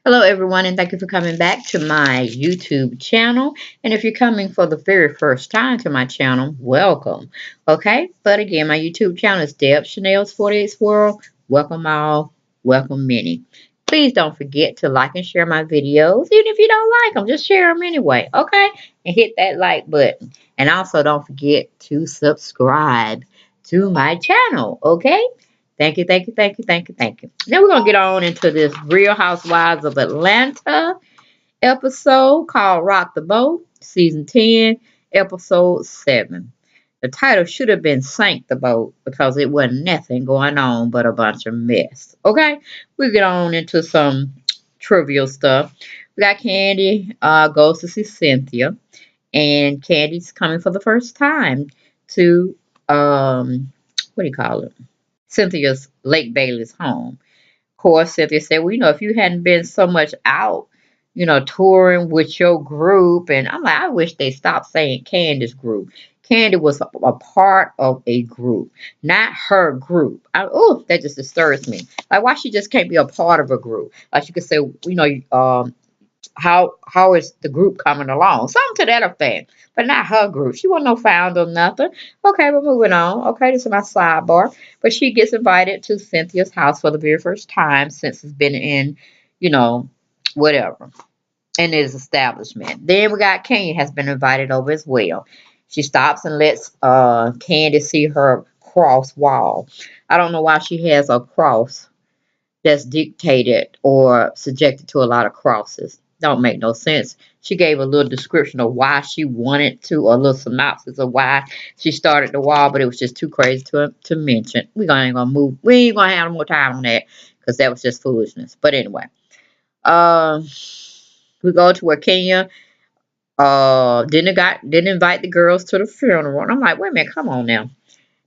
Hello, everyone, and thank you for coming back to my YouTube channel. And if you're coming for the very first time to my channel, welcome. Okay, but again, my YouTube channel is Deb Chanel's 48th World. Welcome all, welcome many. Please don't forget to like and share my videos. Even if you don't like them, just share them anyway, okay? And hit that like button. And also don't forget to subscribe to my channel, okay? Thank you, thank you, thank you, thank you, thank you. Now we're going to get on into this Real Housewives of Atlanta episode called Rock the Boat, Season 10, Episode 7. The title should have been Sank the Boat because it wasn't nothing going on but a bunch of mess. Okay, we get on into some trivial stuff. We got Kandi goes to see Cynthia, and Candy's coming for the first time to, what do you call it? Cynthia's Lake Bailey's home. Of course, Cynthia said, well, if you hadn't been so much out, touring with your group. And I'm like, I wish they stopped saying Candy's group. Kandi was a part of a group, not her group. That just disturbs me. Like, why she just can't be a part of a group? Like, you could say, how is the group coming along? Something to that effect, but not her group. She wasn't no founder or nothing. Okay, we're moving on. Okay, this is my sidebar. But she gets invited to Cynthia's house for the very first time since it's been in, you know, whatever, in his establishment. Then we got Kane has been invited over as well. She stops and lets Kandi see her cross wall. I don't know why she has a cross that's dictated or subjected to a lot of crosses. Don't make no sense. She gave a little description of why she wanted to, a little synopsis of why she started the wall, but it was just too crazy to mention. Ain't gonna move. We ain't gonna have no more time on that because that was just foolishness. But anyway, um, we go to where Kenya didn't invite the girls to the funeral, and I'm like, wait a minute, come on now.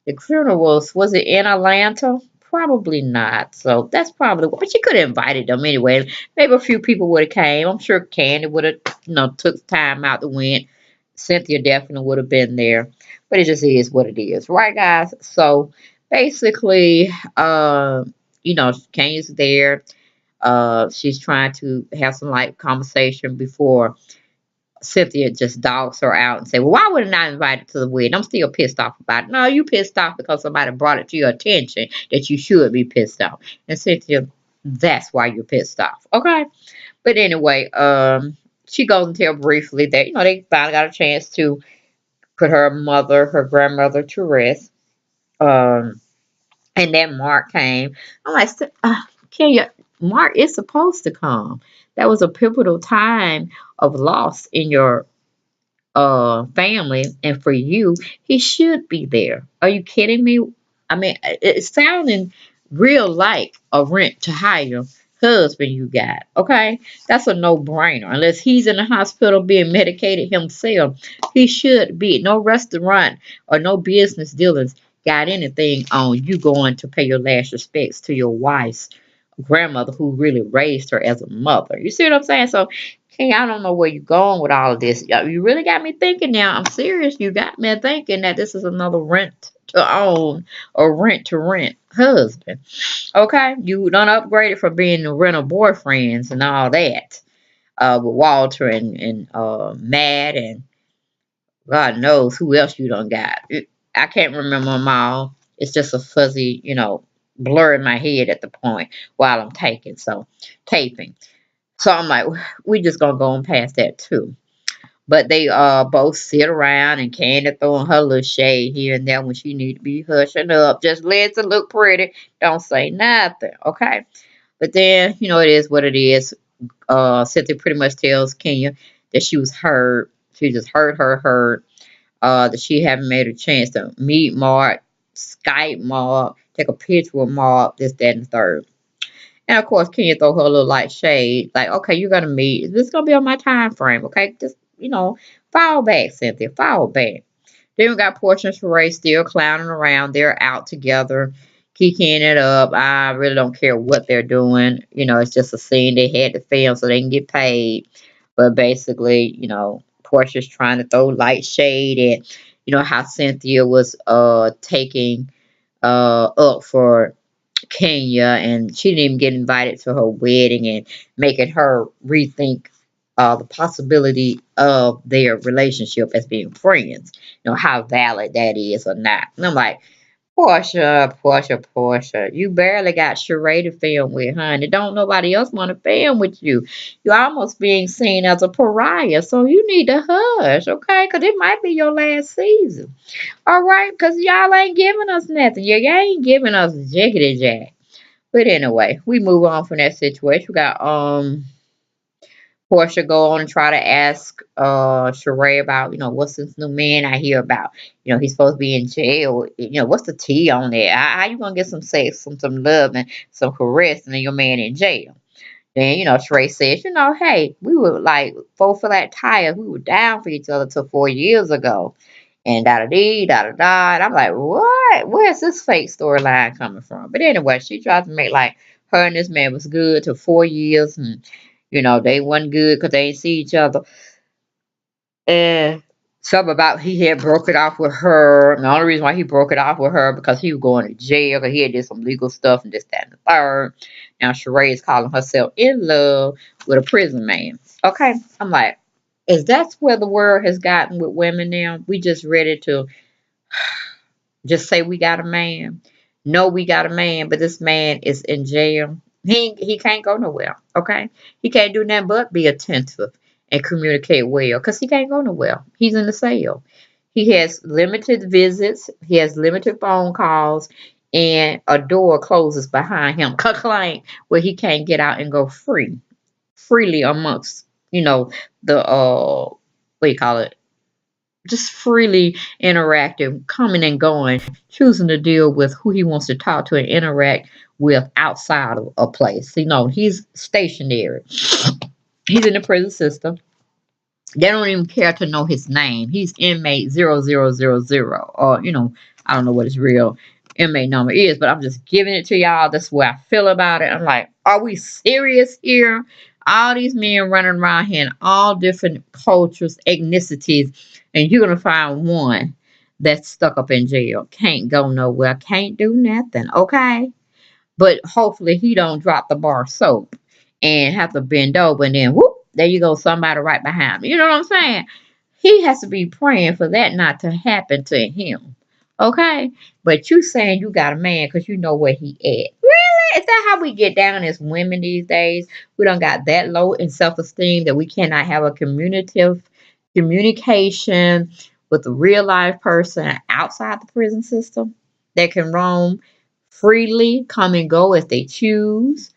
The funeral was it in Atlanta? Probably not. So that's probably but she could have invited them anyway. Maybe a few people would have came. I'm sure Kandi would have, took time out to win. Cynthia definitely would have been there. But it just is what it is. Right, guys? So basically, Kandi's there. She's trying to have some light conversation before Cynthia just dogs her out and say, well, why wouldn't I invite her to the wedding? I'm still pissed off about it. No, you pissed off because somebody brought it to your attention that you should be pissed off. And Cynthia, that's why you're pissed off. Okay? But anyway, she goes and tell briefly that, they finally got a chance to put her grandmother to rest. Um, and then Mark came. I'm like, Kenya, Mark is supposed to come. That was a pivotal time of loss in your family, and for you, he should be there. Are you kidding me? I mean, it's sounding real like a rent to hire husband you got. Okay, that's a no-brainer. Unless he's in the hospital being medicated himself, he should be. No restaurant or no business dealings got anything on you going to pay your last respects to your wife's grandmother who really raised her as a mother. You see what I'm saying? So, King, I don't know where you're going with all of this. You really got me thinking now. I'm serious. You got me thinking that this is another rent to own or rent to rent husband. Okay? You done upgraded from being the rental boyfriends and all that. With Walter and Matt and God knows who else you done got. I can't remember them all. It's just a fuzzy, blur in my head at the point while I'm taping. So I'm like, we just gonna go on past that too. But they both sit around and Kandi throwing her little shade here and there when she need to be hushing up. Just let it look pretty. Don't say nothing, okay? But then, it is what it is. Cynthia pretty much tells Kenya that she was hurt. She just hurt. That she haven't made a chance to meet Mark, Skype Mark, take a picture with Mark, this, that, and the third. And of course, Kenya throw her a little light shade, like, okay, you're gonna meet. This is gonna be on my time frame, okay? Just fall back, Cynthia, fall back. Then we got Porsha and Sheree still clowning around. They're out together, kicking it up. I really don't care what they're doing. It's just a scene they had to film so they can get paid. But basically, Portia's trying to throw light shade at, how Cynthia was taking up for Kenya, and she didn't even get invited to her wedding, and making her rethink the possibility of their relationship as being friends. How valid that is or not. And I'm like, Porsha, you barely got Sheree to film with, honey. Don't nobody else want to film with you. You're almost being seen as a pariah, so you need to hush, okay? Because it might be your last season. All right? Because y'all ain't giving us nothing. You ain't giving us jiggity jack. But anyway, we move on from that situation. We got Portia go on and try to ask Sheree about, what's this new man I hear about? He's supposed to be in jail. What's the tea on that? How you gonna get some sex, some love and some caressing and your man in jail? Then, Sheree says, hey, we were like four flat tires. We were down for each other till 4 years ago. And da da dee, da da da. And I'm like, what? Where's this fake storyline coming from? But anyway, she tried to make like her and this man was good till 4 years, and they wasn't good because they didn't see each other. And something about he had broke it off with her. And the only reason why he broke it off with her because he was going to jail because he had did some legal stuff and this, that, and the third. Now Sheree is calling herself in love with a prison man. Okay. I'm like, is that where the world has gotten with women now? We just ready to just say we got a man. No, we got a man, but this man is in jail. He can't go nowhere. Okay, he can't do nothing but be attentive and communicate well because he can't go nowhere. He's in the cell. He has limited visits. He has limited phone calls, and a door closes behind him, clank, where he can't get out and go freely amongst the what do you call it, just freely interacting, coming and going, choosing to deal with who he wants to talk to and interact with outside of a place. He's stationary. He's in the prison system. They don't even care to know his name. He's inmate 0000, or I don't know what his real inmate number is, but I'm just giving it to y'all. That's where I feel about it. I'm like, are we serious here? All these men running around here in all different cultures, ethnicities, and you're gonna find one that's stuck up in jail, can't go nowhere, can't do nothing. Okay, but hopefully he don't drop the bar soap and have to bend over and then whoop, there you go, somebody right behind me. You know what I'm saying? He has to be praying for that not to happen to him. Okay? But you saying you got a man because you know where he at. Really? Is that how we get down as women these days? We don't got that low in self-esteem that we cannot have a communication with a real life person outside the prison system that can roam freely, come and go as they choose,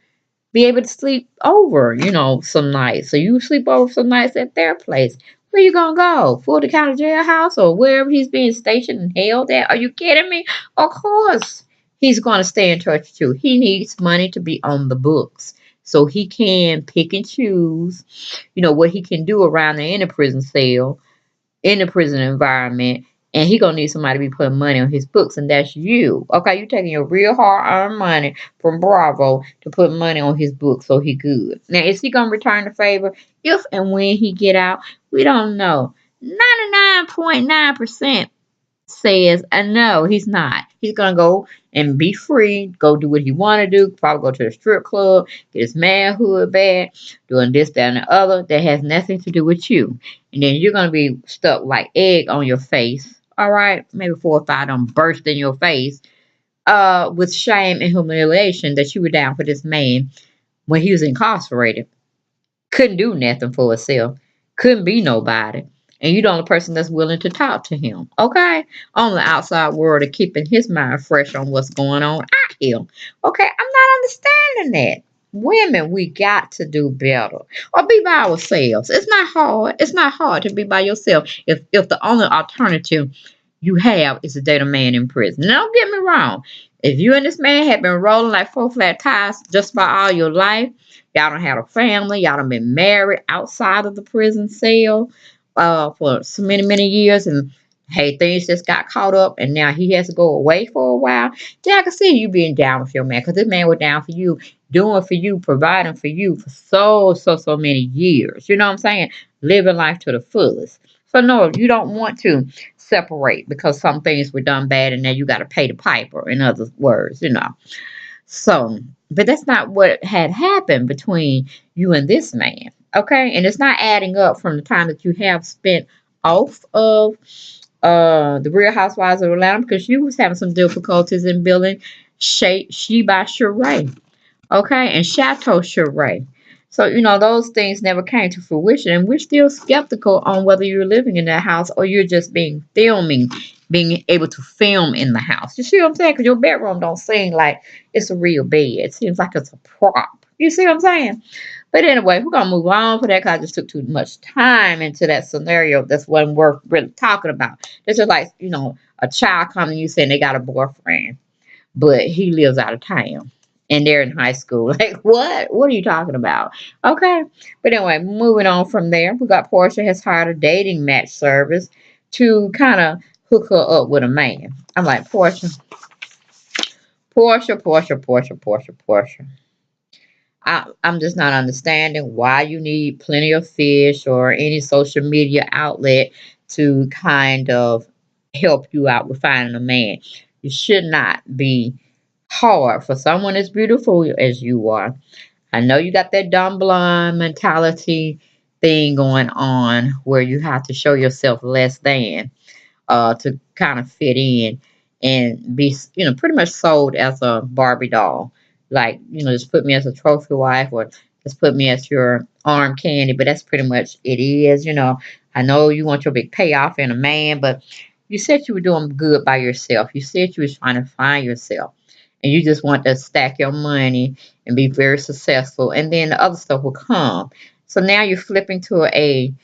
be able to sleep over, some nights. So you sleep over some nights at their place. Where you gonna go? Fulton County Jailhouse or wherever he's being stationed and held at? Are you kidding me? Of course he's gonna stay in touch too. He needs money to be on the books so he can pick and choose, what he can do around there in a prison cell, in the prison environment, and he gonna need somebody to be putting money on his books, and that's you. Okay, you taking your real hard earned money from Bravo to put money on his books so he good. Now, is he gonna return the favor if and when he get out? We don't know. 99.9% says, no, he's not. He's gonna go and be free, go do what he want to do, probably go to the strip club, get his manhood back, doing this, that, and the other that has nothing to do with you. And then you're gonna be stuck like egg on your face. All right, maybe 4 or 5 don't burst in your face, with shame and humiliation that you were down for this man when he was incarcerated. Couldn't do nothing for herself. Couldn't be nobody. And you're the only person that's willing to talk to him. Okay? On the outside world of keeping his mind fresh on what's going on out here. Okay? I'm not understanding that. Women, we got to do better. Or be by ourselves. It's not hard. It's not hard to be by yourself if the only alternative you have is to date a man in prison. Now, don't get me wrong. If you and this man have been rolling like four flat tires just about all your life, y'all don't have a family, y'all done been married outside of the prison cell for so many, many years, and hey, things just got caught up, and now he has to go away for a while. Then I can see you being down with your man, because this man was down for you, doing for you, providing for you for so many years. You know what I'm saying? Living life to the fullest. So no, you don't want to separate because some things were done bad and now you got to pay the piper, in other words. So, but that's not what had happened between you and this man. Okay. And it's not adding up from the time that you have spent off of the Real Housewives of Atlanta, because you was having some difficulties in building She by Sheree. Okay, and Chateau Sheree. So, those things never came to fruition, and we're still skeptical on whether you're living in that house or you're just being able to film in the house. You see what I'm saying? Because your bedroom don't seem like it's a real bed. It seems like it's a prop. You see what I'm saying? But anyway, we're gonna move on for that because I just took too much time into that scenario. That's wasn't worth really talking about. This is like, a child coming to you saying they got a boyfriend, but he lives out of town and they're in high school. Like, what? What are you talking about? Okay. But anyway, moving on from there, we got Porsha has hired a dating match service to kind of hook her up with a man. I'm like, Porsha. I'm just not understanding why you need plenty of fish or any social media outlet to kind of help you out with finding a man. You should not be hard for someone as beautiful as you are. I know you got that dumb blonde mentality thing going on where you have to show yourself less than to kind of fit in and be, pretty much sold as a Barbie doll. Like, just put me as a trophy wife or just put me as your arm candy. But that's pretty much it is. I know you want your big payoff in a man, but you said you were doing good by yourself. You said you was trying to find yourself. And you just want to stack your money and be very successful. And then the other stuff will come. So now you're flipping to a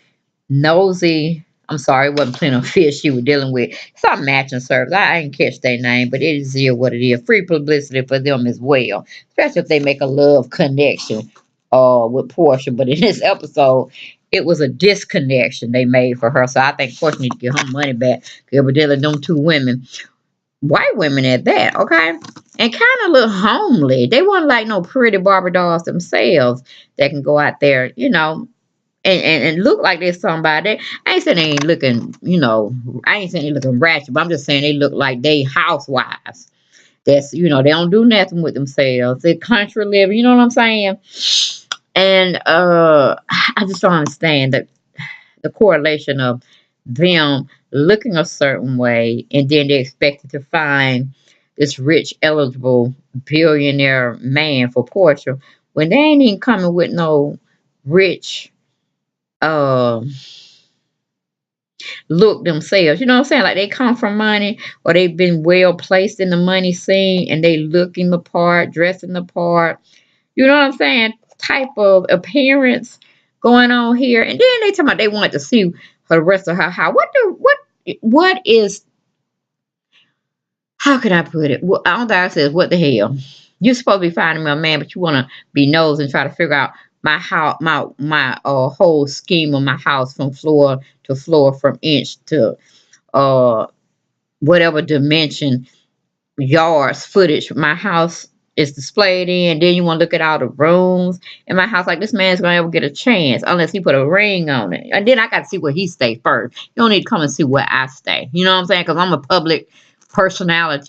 nosy. I'm sorry, it wasn't plenty of fish you were dealing with. It's our matching service. I didn't catch their name, but it is here what it is. Free publicity for them as well, especially if they make a love connection with Porsha. But in this episode, it was a disconnection they made for her. So I think Porsha need to get her money back because we're dealing with them two women, white women at that, okay? And kind of look homely. They weren't like no pretty Barbie dolls themselves that can go out there, and look like they're somebody. I ain't saying they ain't looking, I ain't saying they looking ratchet, but I'm just saying they look like they housewives. That's, they don't do nothing with themselves. They country living, you know what I'm saying? And I just don't understand that the correlation of them looking a certain way and then they expected to find this rich, eligible billionaire man for Porsche when they ain't even coming with no rich uh look themselves. You know what I'm saying? Like they come from money or they've been well placed in the money scene and they looking the part, dressing the part. You know what I'm saying? Type of appearance going on here. And then they talking about they want to see the rest of her house. What is, how can I put it? Well, all that I said is what the hell? You're supposed to be finding me a man, but you want to be nosy and try to figure out my house, my whole scheme of my house from floor to floor, from inch to uh whatever dimension, yards, footage my house is displayed in. Then you want to look at all the rooms in my house. Like this man's gonna ever get a chance unless he put a ring on it. And then I got to see where he stay first. You don't need to come and see where I stay. You know what I'm saying? Because I'm a public persona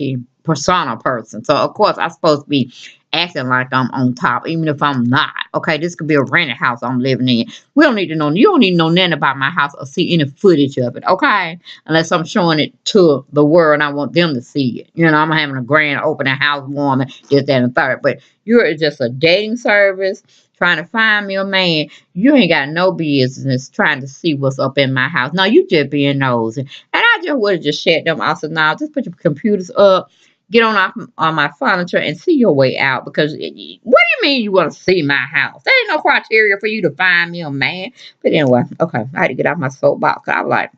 person. So of course I'm supposed to be acting like I'm on top, even if I'm not. Okay, this could be a rented house I'm living in. We don't need to know. You don't need to know nothing about my house or see any footage of it. Okay, unless I'm showing it to the world and I want them to see it. I'm having a grand opening, housewarming, this, that, and the third. But you're just a dating service trying to find me a man. You ain't got no business trying to see what's up in my house. No, you just being nosy. And I just would have just shut them. I said, no, just put your computers up, get on my furniture and see your way out. Because what do you mean you want to see my house? There ain't no criteria for you to find me a man. But anyway, okay, I had to get off my soapbox. I was like,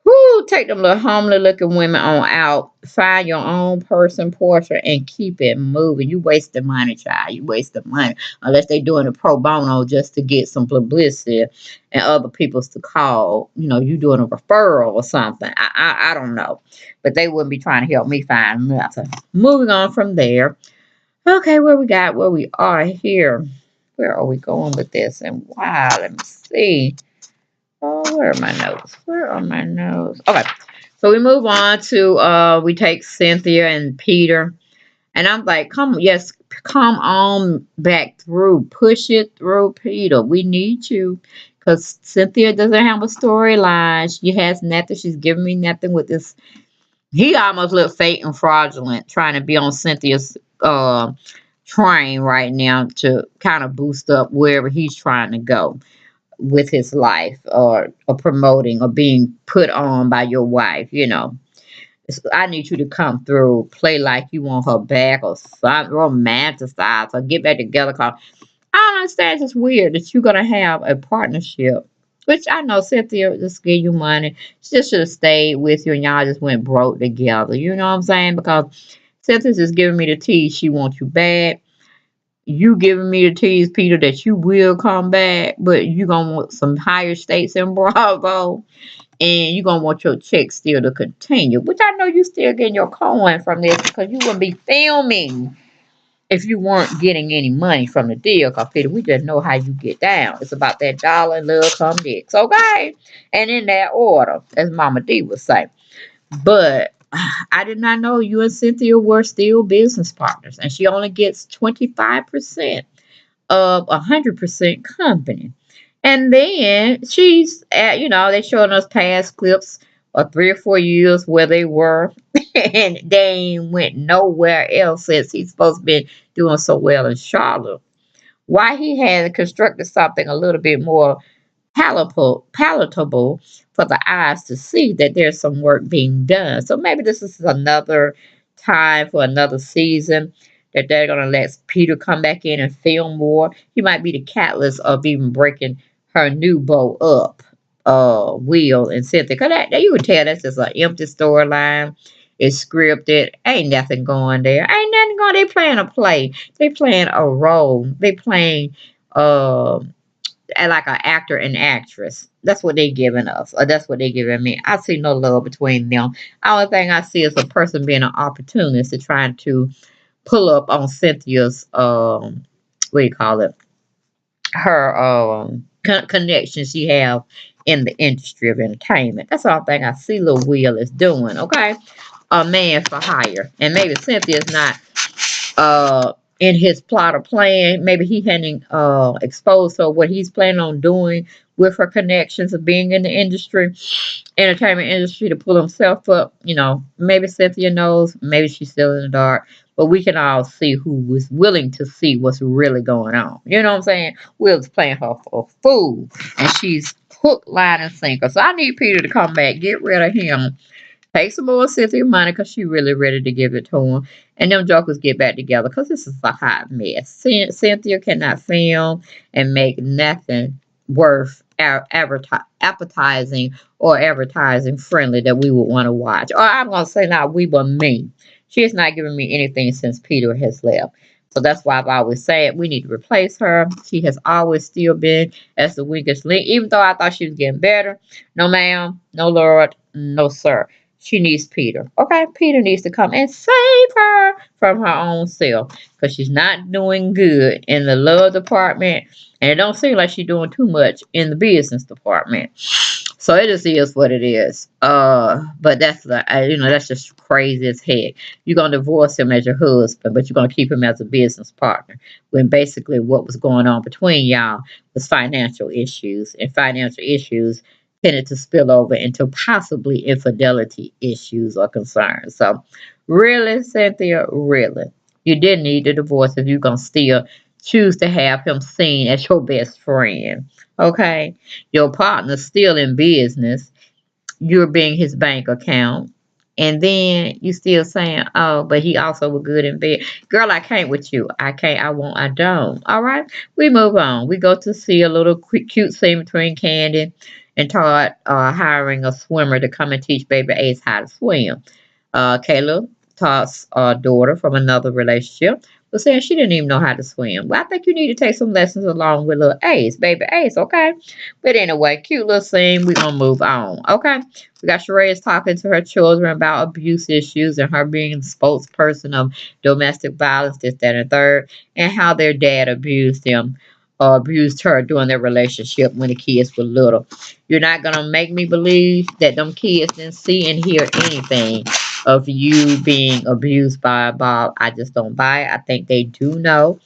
whoo, take them little homely looking women on out. Find your own person, Porsha, and keep it moving. You wasting money, child. You wasting money. Unless they doing it pro bono just to get some publicity and other people's to call. You doing a referral or something. I don't know. But they wouldn't be trying to help me find nothing. Moving on from there. Okay, where we are here. Where are we going with this? And wow, let me see. Oh, where are my notes? Where are my notes? Okay. So we move on to we take Cynthia and Peter. And I'm like, come, yes, come on back through. Push it through, Peter. We need you. Because Cynthia doesn't have a storyline. She has nothing. She's giving me nothing with this. He almost looks fake and fraudulent trying to be on Cynthia's train right now to kind of boost up wherever he's trying to go with his life, or promoting or being put on by your wife, you know. I need you to come through, play like you want her back, or something, romanticize, or get back together. Cause I don't understand. It's just weird that you're gonna have a partnership, which I know Cynthia just give you money. She just should have stayed with you, and y'all just went broke together. You know what I'm saying? Because Cynthia's just giving me the tease. She wants you bad. You giving me the tease, Peter, that you will come back, but you gonna want some higher stakes in Bravo, and you're gonna want your check still to continue, which I know you still getting your coin from this because you wouldn't be filming if you weren't getting any money from the deal. Because Peter, we just know how you get down. It's about that dollar and love come next, okay? And in that order, as Mama D would say. But I did not know you and Cynthia were still business partners, and she only gets 25% of 100% company. And then she's at, you know, they showing us past clips of 3 or 4 years where they were, and they ain't went nowhere else since he's supposed to be doing so well in Charlotte. Why he had constructed something a little bit more palatable for the eyes to see that there's some work being done. So maybe this is another time for another season that they're gonna let Peter come back in and film more. He might be the catalyst of even breaking her new beau up, Will and Cynthia. Cause that you can tell that's just an empty storyline. It's scripted. Ain't nothing going there. Ain't nothing going. They playing a play. They playing a role. They playing uh like an actor and actress. That's what they giving us, or that's what they giving me. I see no love between them. Only thing I see is a person being an opportunist and trying to pull up on Cynthia's what do you call it? Her connection she have in the industry of entertainment. That's all thing I see Lil Will is doing. Okay, a man for hire, and maybe Cynthia's not in his plot or plan. Maybe he hadn't exposed her what he's planning on doing with her connections of being in the industry, entertainment industry, to pull himself up. You know, maybe Cynthia knows, maybe she's still in the dark, but we can all see who was willing to see what's really going on. You know what I'm saying? Will's playing her for a fool, and she's hook, line, and sinker. So I need Peter to come back, get rid of him, take some more Cynthia money because she really ready to give it to him. And them jokers get back together because this is a hot mess. Cynthia cannot film and make nothing worth appetizing or advertising friendly that we would want to watch. Or I'm going to say not we, but me. She has not given me anything since Peter has left. So that's why I've always said we need to replace her. She has always still been as the weakest link, even though I thought she was getting better. No, ma'am. No, Lord. No, sir. She needs Peter. Okay, Peter needs to come and save her from her own self because she's not doing good in the love department, and it don't seem like she's doing too much in the business department. So it just is what it is. But that's like, you know, that's just crazy as heck. You're gonna divorce him as your husband, but you're gonna keep him as a business partner. When basically what was going on between y'all was financial issues, and financial issues tended to spill over into possibly infidelity issues or concerns. So, really, Cynthia, really, you didn't need the divorce if you're gonna still choose to have him seen as your best friend. Okay, your partner's still in business. You're being his bank account. And then you still saying, oh, but he also was good in bed. Girl, I can't with you. I can't, I won't, I don't. All right. We move on. We go to see a little quick, cute scene between Kandi and Todd hiring a swimmer to come and teach baby Ace how to swim. Kayla, Todd's daughter from another relationship, was saying she didn't even know how to swim. Well, I think you need to take some lessons along with little Ace, baby Ace, okay? But anyway, cute little scene. We're going to move on, okay? We got Sheree talking to her children about abuse issues and her being the spokesperson of domestic violence, this, that, and third, and how their dad abused them or abused her during their relationship when the kids were little. You're not going to make me believe that them kids didn't see and hear anything. of you being abused by Bob. I just don't buy it. I think they do know.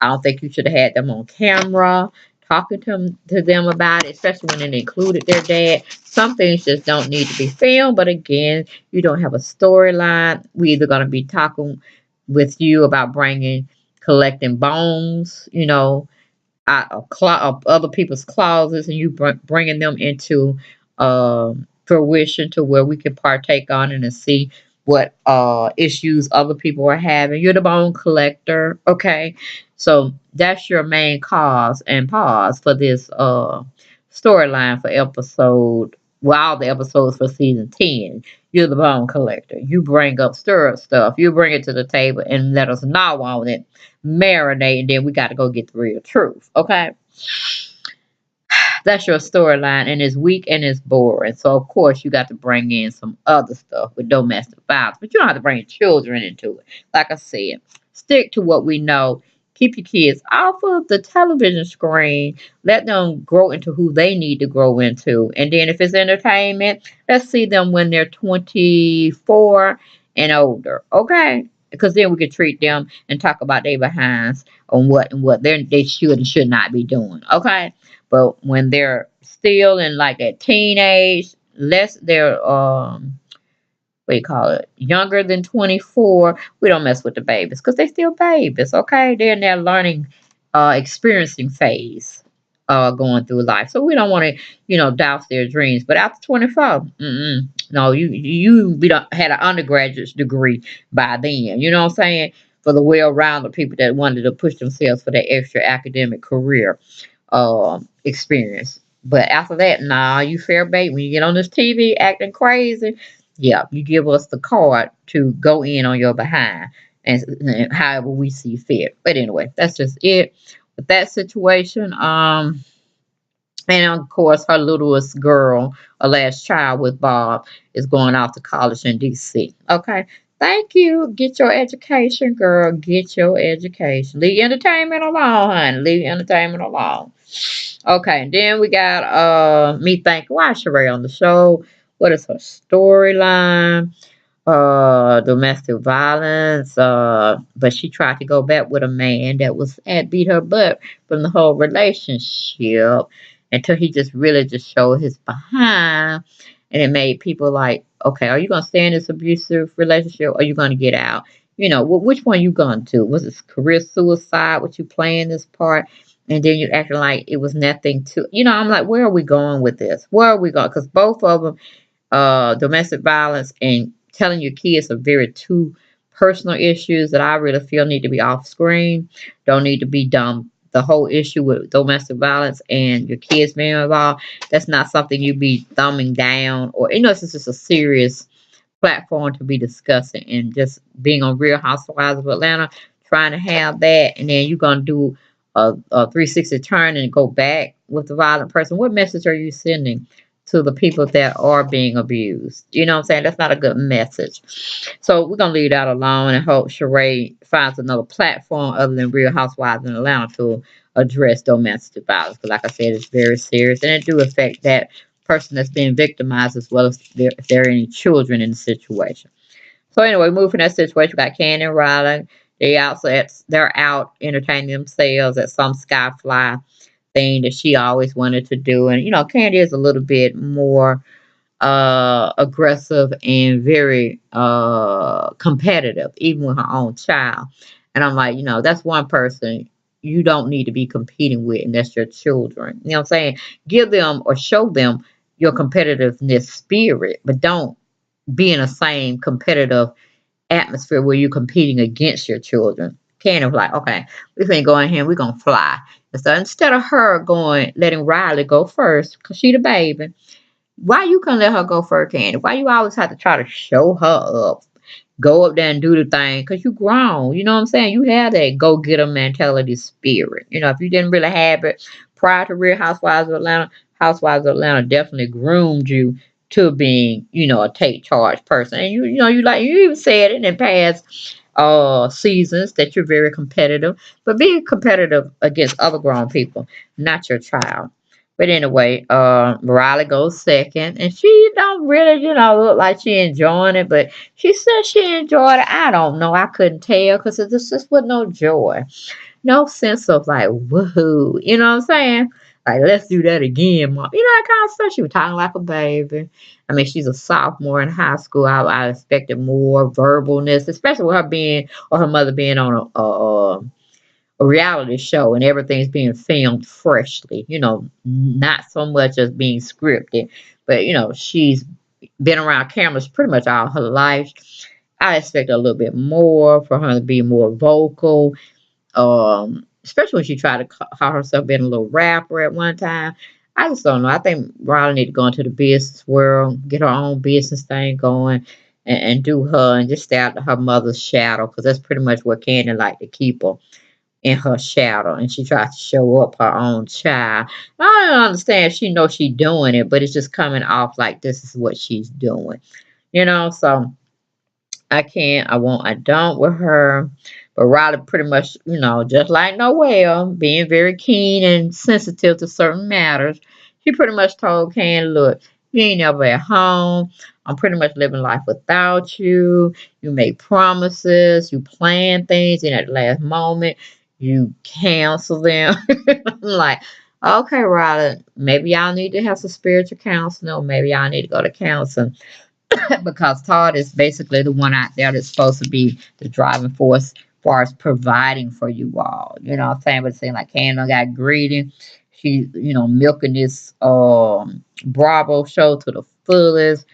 I don't think you should have had them on camera talking to them about it, especially when it included their dad. Some things just don't need to be filmed, but again, you don't have a storyline. We either going to be talking with you about collecting bones, out of other people's closets, and you bringing them into fruition to where we can partake on it and see what issues other people are having. You're the bone collector, okay? So that's your main cause and pause for this storyline for episode. Well, all the episodes for season 10. You're the bone collector. You bring up stir up stuff. You bring it to the table and let us gnaw on it, marinate, and then we got to go get the real truth. Okay, that's your storyline, and it's weak and it's boring. So of course you got to bring in some other stuff with domestic violence, but you don't have to bring children into it. Like I said, stick to what we know. Keep your kids off of the television screen. Let them grow into who they need to grow into. And then if it's entertainment, let's see them when they're 24 and older. Okay? Because then we can treat them and talk about their behinds on what they should and should not be doing. Okay? But when they're still in like a teenage, less they're what do you call it, younger than 24, we don't mess with the babies because they still babies. Okay, they're in their learning, experiencing phase, going through life. So we don't want to, douse their dreams. But after 24, no, you we don't had an undergraduate degree by then. You know what I'm saying? For the well-rounded people that wanted to push themselves for their extra academic career experience. But after that, nah, you fair bait. When you get on this TV acting crazy, yeah, you give us the card to go in on your behind and however we see fit. But anyway, that's just it with that situation. And of course, her littlest girl, a last child with Bob, is going off to college in DC. Okay. Thank you. Get your education, girl. Get your education. Leave entertainment alone, honey. Leave entertainment alone. Okay, then we got me thinking, why is Sheree on the show? What is her storyline? Domestic violence, but she tried to go back with a man that was had beat her butt from the whole relationship until he just really just showed his behind, and it made people like, okay, are you gonna stay in this abusive relationship or are you gonna get out? Which one you gonna do? Was it career suicide? What you playing this part? And then you acting like it was nothing to, I'm like, where are we going with this? Where are we going? Because both of them, domestic violence and telling your kids are very two personal issues that I really feel need to be off screen. Don't need to be done. The whole issue with domestic violence and your kids being involved, that's not something you be thumbing down or, it's just a serious platform to be discussing, and just being on Real Housewives of Atlanta, trying to have that, and then you're gonna do a 360 turn and go back with the violent person. What message are you sending to the people that are being abused? You know what I'm saying? That's not a good message. So we're gonna leave that alone and hope Sheree finds another platform other than Real Housewives in Atlanta to address domestic violence. Because like I said, it's very serious and it do affect that person that's being victimized as well as if there are any children in the situation. So anyway, moving from that situation, we got Kandi and Riley. They're out entertaining themselves at some skyfly thing that she always wanted to do. And Kandi is a little bit more aggressive and very competitive, even with her own child. And I'm like, that's one person you don't need to be competing with, and that's your children. You know what I'm saying? Give them or show them your competitiveness spirit, but don't be in the same competitive atmosphere where you're competing against your children. Kind of like, okay, we can go in here and we're gonna fly. And so instead of her letting Riley go first, cause she the baby, why you can't let her go first, Kandi? Why you always have to try to show her up? Go up there and do the thing, cause you grown. You know what I'm saying? You have that go getter mentality spirit. If you didn't really have it prior to Real Housewives of Atlanta definitely groomed you to being, a take charge person. And you even said it in past seasons that you're very competitive, but being competitive against other grown people, not your child. But anyway, Riley goes second, and she don't really, look like she enjoying it. But she said she enjoyed it. I don't know. I couldn't tell because it just was no joy, no sense of like woohoo. You know what I'm saying? Like let's do that again, mom. That kind of stuff. She was talking like a baby. I mean, she's a sophomore in high school. I expected more verbalness, especially with her being or her mother being on a reality show and everything's being filmed freshly, not so much as being scripted, but she's been around cameras pretty much all her life. I expect a little bit more for her to be more vocal, especially when she tried to call herself being a little rapper at one time. I just don't know. I think Riley need to go into the business world, get her own business thing going, and do her and just stay out of her mother's shadow because that's pretty much what Kandi like to keep her in her shadow, and she tries to show up her own child. I don't understand. She knows she's doing it, but it's just coming off like this is what she's doing. So I can't, I won't, I don't with her. But Riley pretty much, just like Noelle, being very keen and sensitive to certain matters, she pretty much told Ken, look, you ain't never at home. I'm pretty much living life without you. You make promises, you plan things, and at the last moment, you cancel them. I'm like, okay, Riley, maybe y'all need to have some spiritual counseling, or maybe y'all need to go to counseling because Todd is basically the one out there that's supposed to be the driving force as far as providing for you all. You know what I'm saying? But it seems like Kendall got greedy. She's, milking this Bravo show to the fullest.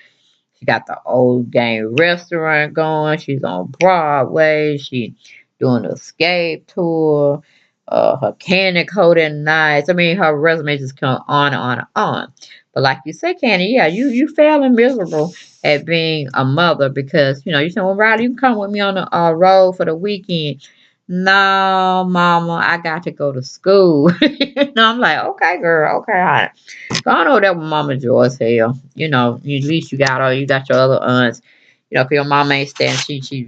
She got the old game restaurant going. She's on Broadway. She doing the escape tour. Her candy coating nights. I mean, her resume just come on and on and on. But like you say, Candy, yeah, you failing miserable at being a mother because you say, well, Riley, you can come with me on the road for the weekend. No, Mama, I got to go to school. I'm like, okay, girl, okay, honey. I know that with Mama Joy's hell. At least you got your other aunts. 'Cause your mama ain't staying.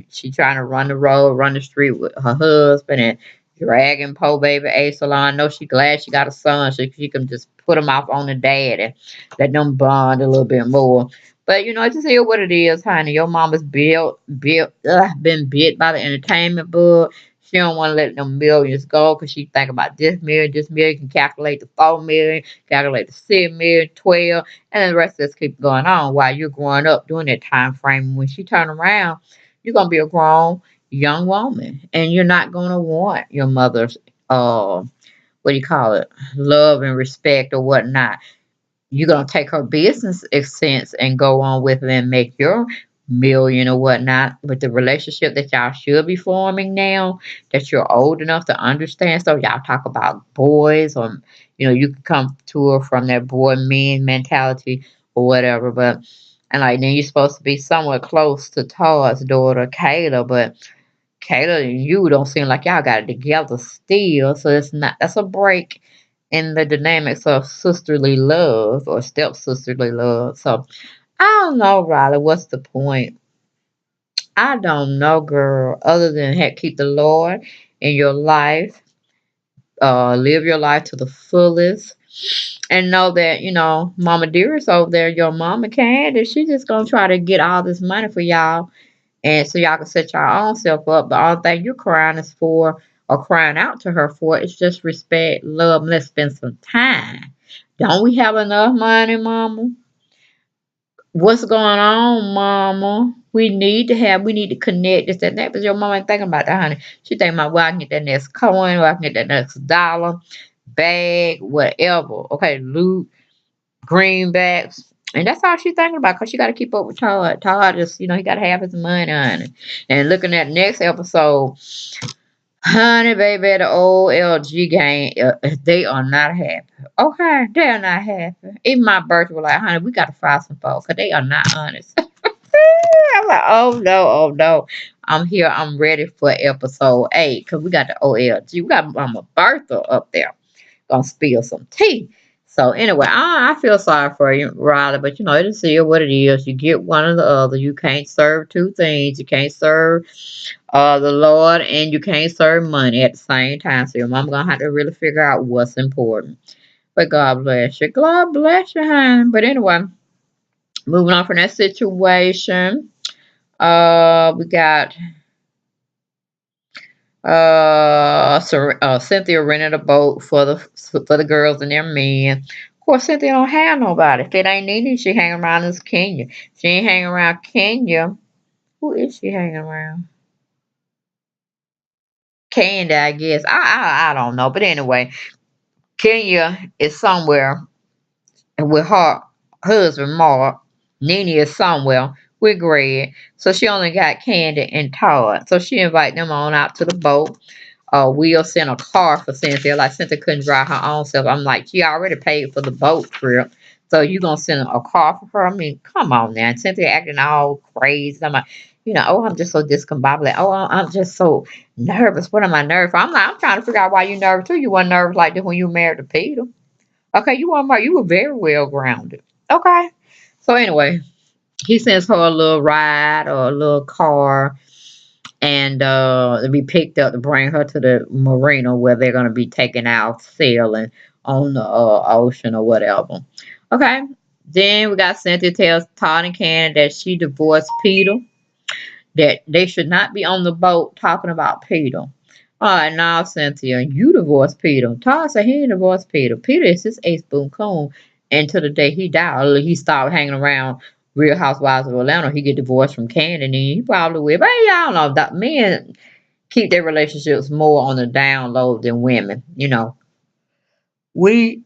She trying to run the road, run the street with her husband and dragging poor baby Ace along. I know she glad she got a son so she can just put him off on the dad and let them bond a little bit more. But it's just here what it is, honey. Your mama's been bit by the entertainment bug. She don't want to let them millions go because she think about this million, this million. Can calculate the 4 million, calculate the 6 million, 12, and then the rest of this keep going on while you're growing up during that time frame. When she turn around, you're gonna be a grown young woman, and you're not gonna want your mother's what do you call it, love and respect or whatnot. You're gonna take her business sense and go on with it and make your million or whatnot. But the relationship that y'all should be forming now, that you're old enough to understand. So y'all talk about boys, or you can come to her from that boy men mentality or whatever. But and like then you're supposed to be somewhat close to Todd's daughter, Kayla, but Kayla and you don't seem like y'all got it together still. So that's a break in the dynamics of sisterly love or step sisterly love. So I don't know, Riley, what's the point? I don't know, girl, other than heck, keep the Lord in your life, live your life to the fullest. And know that, Mama Dearest over there, your mama Candy, she just gonna try to get all this money for y'all and so y'all can set your own self up. The only thing you're crying is for or crying out to her for is just respect, love, and let's spend some time. Don't we have enough money, Mama? What's going on, Mama? We need to connect this, that, and that. But your mama ain't thinking about that, honey. She thinking about where I can get that next coin, where I can get that next dollar, bag, whatever. Okay, loot, greenbacks. And that's all she's thinking about because she got to keep up with Todd. Todd just, he got to have his money on it. And looking at the next episode, honey, baby, the old LG gang, they are not happy. Okay, they are not happy. Even my birthday was like, honey, we got to fire some folks because they are not honest. I'm like, oh no, oh no. I'm here. I'm ready for episode 8 because we got the OLG. We got Mama Bertha up there gonna spill some tea. So anyway, I feel sorry for you, Riley, but it is here what it is. You get one or the other. You can't serve two things. You can't serve the Lord and you can't serve money at the same time. So your mom gonna have to really figure out what's important. But God bless you. God bless you, honey. But anyway, moving on from that situation. We got Cynthia rented a boat for the girls and their men. Of course, Cynthia don't have nobody. If it ain't Nene, she hang around this Kenya. She ain't hanging around Kenya. Who is she hanging around? Kandi, I guess. I don't know. But anyway, Kenya is somewhere with her husband Mark. Nene is somewhere with Greg. So she only got Kandi and Todd. So she invite them on out to the boat. We'll send a car for Cynthia. Like Cynthia couldn't drive her own self. I'm like, she already paid for the boat trip. So you gonna send a car for her? I mean, come on now. And Cynthia acting all crazy. I'm like, oh, I'm just so discombobulated. Oh, I'm just so nervous. What am I nervous for? I'm like, I'm trying to figure out why you nervous too. You weren't nervous like this when you were married to Peter. Okay, you weren't married. You were very well grounded. Okay. So anyway, he sends her a little ride or a little car and to be picked up to bring her to the marina where they're going to be taken out sailing on the ocean or whatever. Okay. Then we got Cynthia tells Todd and Cannon that she divorced Peter, that they should not be on the boat talking about Peter. All right, now Cynthia, you divorced Peter. Todd said he didn't divorce Peter. Peter is his ace boom coon. And to the day he died, he stopped hanging around Real Housewives of Atlanta. He get divorced from Kandi, and he probably will. But y'all know that men keep their relationships more on the down low than women. We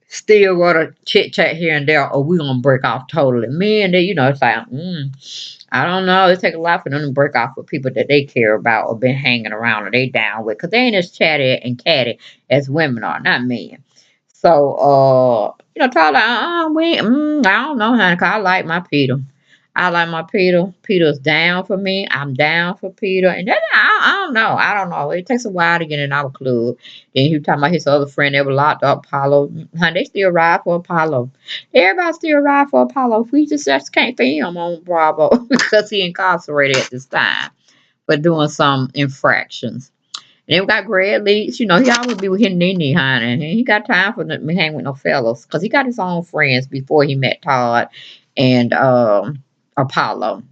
still want to chit chat here and there, or we gonna break off totally. Men, it's like, I don't know. It take a lot for them to break off with people that they care about or been hanging around or they down with, because they ain't as chatty and catty as women are, not men. So, Tyler, I don't know, honey, 'cause I like my Peter. I like my Peter. Peter's down for me. I'm down for Peter. And then I don't know. I don't know. It takes a while to get in our club. Then he was talking about his other friend that was locked up, Apollo. Honey, they still ride for Apollo. Everybody still ride for Apollo. We just can't film him on Bravo because he incarcerated at this time for doing some infractions. And then we got Greg Leach. He always be with his Nene, honey. And he got time for to hang with no fellas because he got his own friends before he met Todd and Apollo.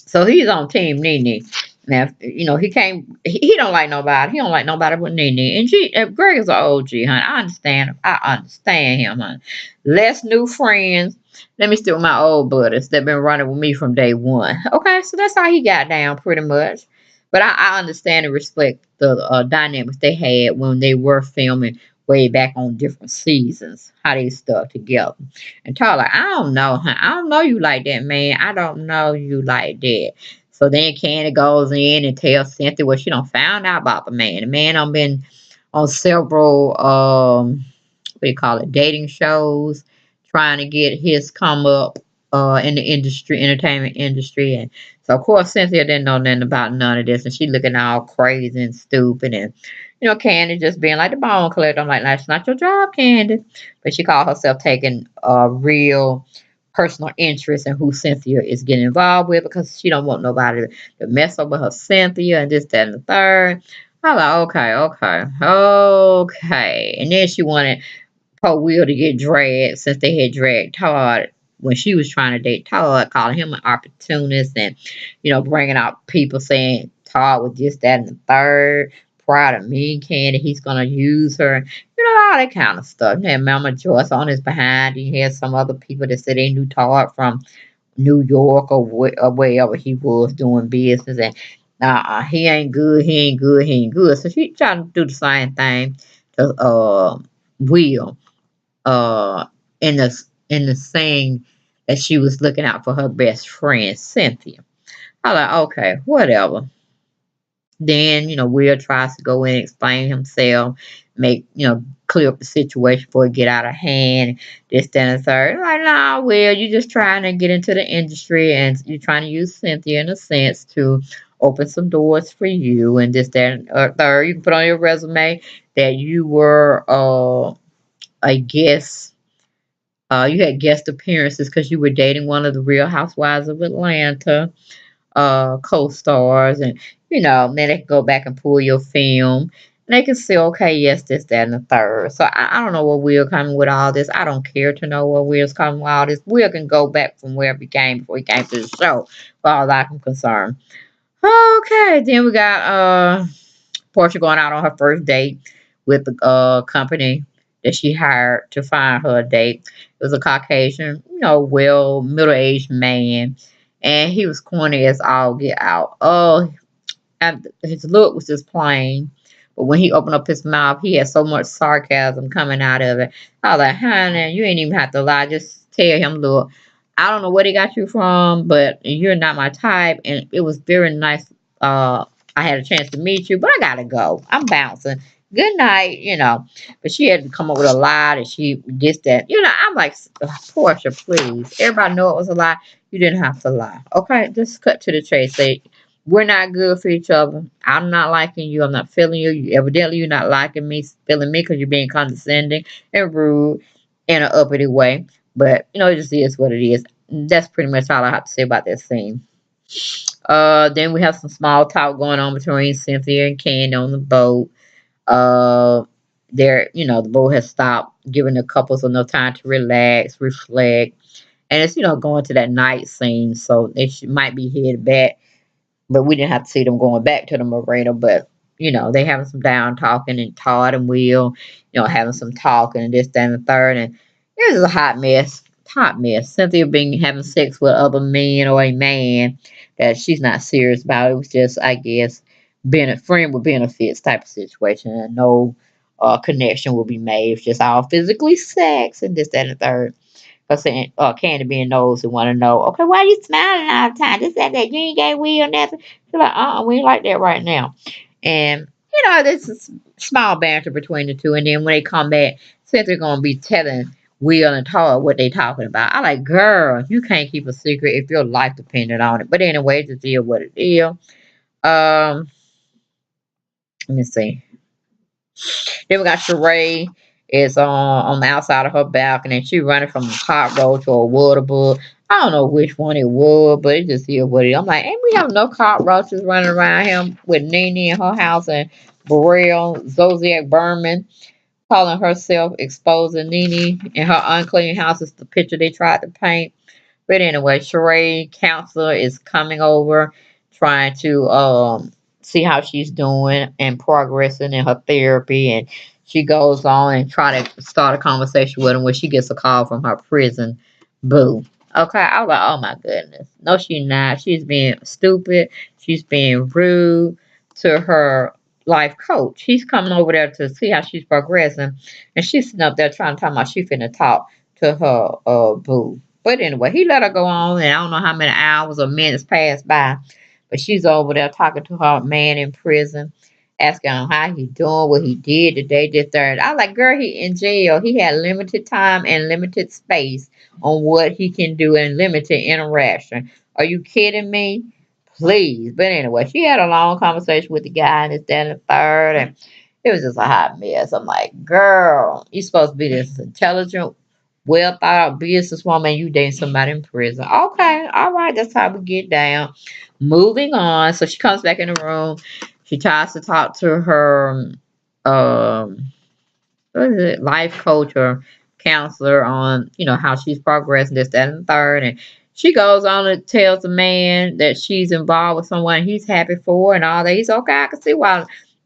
So he's on Team Nene. Now, he can't. He don't like nobody. He don't like nobody but Nene. And Greg is an OG, honey. I understand. I understand him, honey. Less new friends. Let me stick with my old buddies that been running with me from day one. Okay, so that's how he got down, pretty much. But I understand and respect the dynamics they had when they were filming way back on different seasons, how they stuck together. And Tyler, I don't know, huh? I don't know you like that, man. I don't know you like that. So then Kandi goes in and tells Cynthia what she don't found out about the man. The man done been on several what do you call it, dating shows, trying to get his come up in the industry, entertainment industry. And so of course Cynthia didn't know nothing about none of this, and she looking all crazy and stupid. And Kandi just being like the bone collector. I'm like, that's not your job, Kandi. But she called herself taking a real personal interest in who Cynthia is getting involved with, because she don't want nobody to mess up with her Cynthia and this, that, and the third. I'm like, okay, okay, okay. And then she wanted her wheel to get dragged, since they had dragged Todd when she was trying to date Todd, calling him an opportunist, and bringing out people saying Todd was this, that, and the third. Prior to me, Kandi, he's gonna use her, all that kind of stuff. And then Mama Joyce on his behind. He had some other people that said they knew Todd from New York or wherever he was doing business, and he ain't good, he ain't good, he ain't good. So she trying to do the same thing to Will, uh in the saying that she was looking out for her best friend Cynthia. I like, okay, whatever. Then, Will tries to go in and explain himself, make, clear up the situation before it get out of hand, this, that, and the third. Like, nah, Will, you just trying to get into the industry, and you're trying to use Cynthia in a sense to open some doors for you, and this, that, and third. You can put on your resume that you were a guest. You had guest appearances because you were dating one of the Real Housewives of Atlanta co-stars, and then they can go back and pull your film And they can say, okay, yes, this, that, and the third. So I don't know where Will coming with all this. I don't care to know where Will's coming with all this. Will can go back from wherever he came before he came to the show, for all that I'm concerned. Okay, then we got Porsha going out on her first date with the company that she hired to find her a date. It was a Caucasian, well, middle-aged man, and he was corny as all get out. Oh, and his look was just plain. But when he opened up his mouth, he had so much sarcasm coming out of it. I was like, honey, you ain't even have to lie. Just tell him, look, I don't know where he got you from, but you're not my type. And it was very nice. I had a chance to meet you, but I gotta go. I'm bouncing. Good night. But she had to come up with a lie that she this that. I'm like, Porsha, please. Everybody know it was a lie. You didn't have to lie. Okay, just cut to the chase. Say we're not good for each other. I'm not liking you. I'm not feeling you. Evidently, you're not liking me, feeling me because you're being condescending and rude in an uppity way. But, it just is what it is. That's pretty much all I have to say about that scene. Then we have some small talk going on between Cynthia and Kandi on the boat. Uh, the boat has stopped, giving the couples enough time to relax, reflect. And it's, going to that night scene. So they might be headed back, but we didn't have to see them going back to the marina. But they having some down talking, and Todd and Will, having some talking and this, that, and the third. And it was a hot mess. Cynthia being having sex with other men or a man that she's not serious about. It was just, I guess, being a friend with benefits type of situation, and no connection will be made. It's just all physically sex and this, that, and the third. Cause Kandi being nosy want to know, okay, why you smiling all the time? This, that, you ain't got Will nothing. She's like, we ain't like that right now. And, this is small banter between the two. And then when they come back, Cynthia going to be telling Will and Todd what they talking about. I like, girl, you can't keep a secret if your life depended on it. But anyway, it just is what it is. Let me see. Then we got Sheree is on the outside of her balcony, and she running from a cockroach or a water bug. I don't know which one it was, but it just is what it is. I'm like, ain't we have no cockroaches running around here with Nene in her house and Burrell, Zodiac Berman calling herself exposing Nene in her unclean house is the picture they tried to paint. But anyway, Sheree counselor is coming over, trying to see how she's doing and progressing in her therapy. And she goes on and try to start a conversation with him when she gets a call from her prison boo. Okay, I was like, oh my goodness. No, she's not. She's being stupid. She's being rude to her life coach. He's coming over there to see how she's progressing. And she's sitting up there trying to talk about she finna talk to her boo. But anyway, he let her go on, and I don't know how many hours or minutes passed by, but she's over there talking to her man in prison, asking him how he doing, what he did today, this, third. I like, girl, he in jail. He had limited time and limited space on what he can do and limited interaction. Are you kidding me? Please. But anyway, she had a long conversation with the guy and this, that, and the third, and it was just a hot mess. I'm like, girl, you supposed to be this intelligent, well thought out businesswoman. You dating somebody in prison. Okay, all right, that's how we get down. Moving on. So she comes back in the room. She tries to talk to her what is it, life coach or counselor on, how she's progressing, this, that, and the third. And she goes on and tells the man that she's involved with someone he's happy for and all that. He's okay. I can see why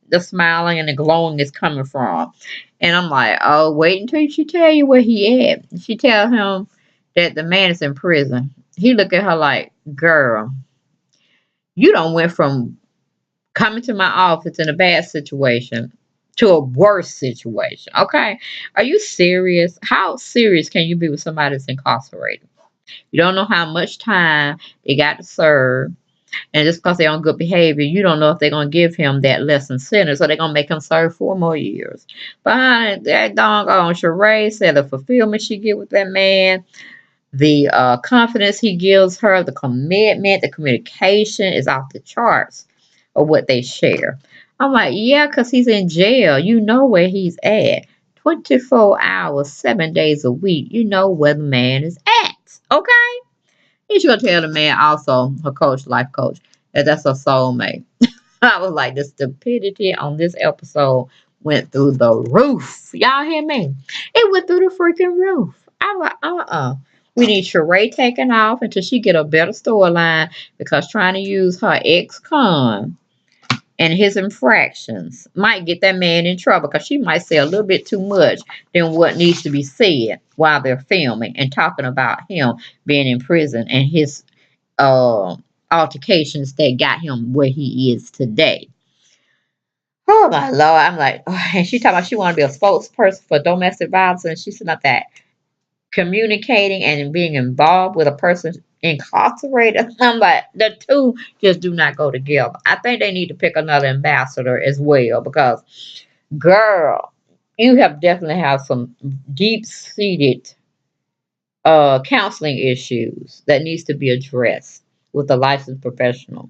the smiling and the glowing is coming from. And I'm like, oh, wait until she tell you where he at. She tell him that the man is in prison. He look at her like, girl, you don't went from coming to my office in a bad situation to a worse situation. Okay. Are you serious? How serious can you be with somebody that's incarcerated? You don't know how much time they got to serve. And just because they're on good behavior, you don't know if they're going to give him that lesson sentence or they're going to make him serve 4 more years. But that doggone Sheree said the fulfillment she get with that man, the confidence he gives her, the commitment, the communication is off the charts of what they share. I'm like, yeah, because he's in jail. You know where he's at. 24 hours, 7 days a week. You know where the man is at. Okay? And she'll tell the man also, her coach, life coach, that that's her soulmate. I was like, the stupidity on this episode went through the roof. Y'all hear me? It went through the freaking roof. I was like, We need Sheree taken off until she get a better storyline because trying to use her ex-con and his infractions might get that man in trouble because she might say a little bit too much than what needs to be said while they're filming and talking about him being in prison and his altercations that got him where he is today. Oh my lord! I'm like, and she talking about she want to be a spokesperson for domestic violence, and she's not that communicating and being involved with a person incarcerated. I'm like, the two just do not go together. I think they need to pick another ambassador as well because, girl, you have definitely have some deep seated counseling issues that needs to be addressed with a licensed professional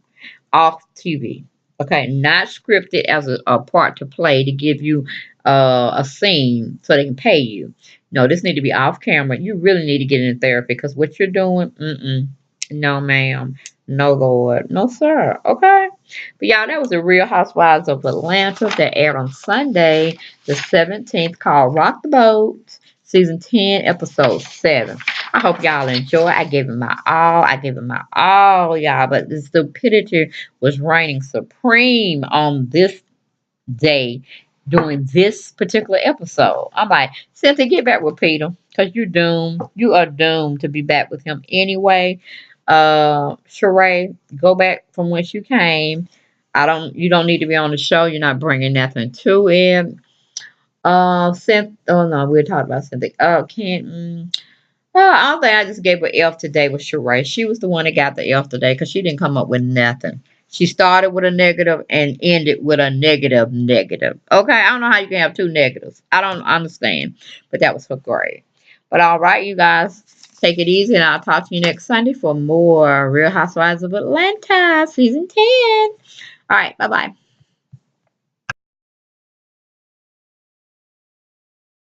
off TV. Okay, not scripted as a part to play to give you a scene so they can pay you. No, this need to be off camera. You really need to get in therapy because what you're doing, no, ma'am, no, Lord, no, sir. Okay, but y'all, that was the Real Housewives of Atlanta that aired on Sunday, the 17th, called Rock the Boat, season 10, episode 7. I hope y'all enjoy. I gave it my all. I gave it my all, y'all. But the stupidity was reigning supreme on this day during this particular episode. I'm like, Cynthia, get back with Peter. Because you're doomed. You are doomed to be back with him anyway. Sheree, go back from whence you came. You don't need to be on the show. You're not bringing nothing to it. Oh no, we're talking about Cynthia. Can't. Well, I don't think I just gave her F today with Sheree. She was the one that got the F today because she didn't come up with nothing. She started with a negative and ended with a negative negative. Okay, I don't know how you can have two negatives. I don't understand. But that was her grade. But all right, you guys, take it easy and I'll talk to you next Sunday for more Real Housewives of Atlanta season 10. All right, bye-bye.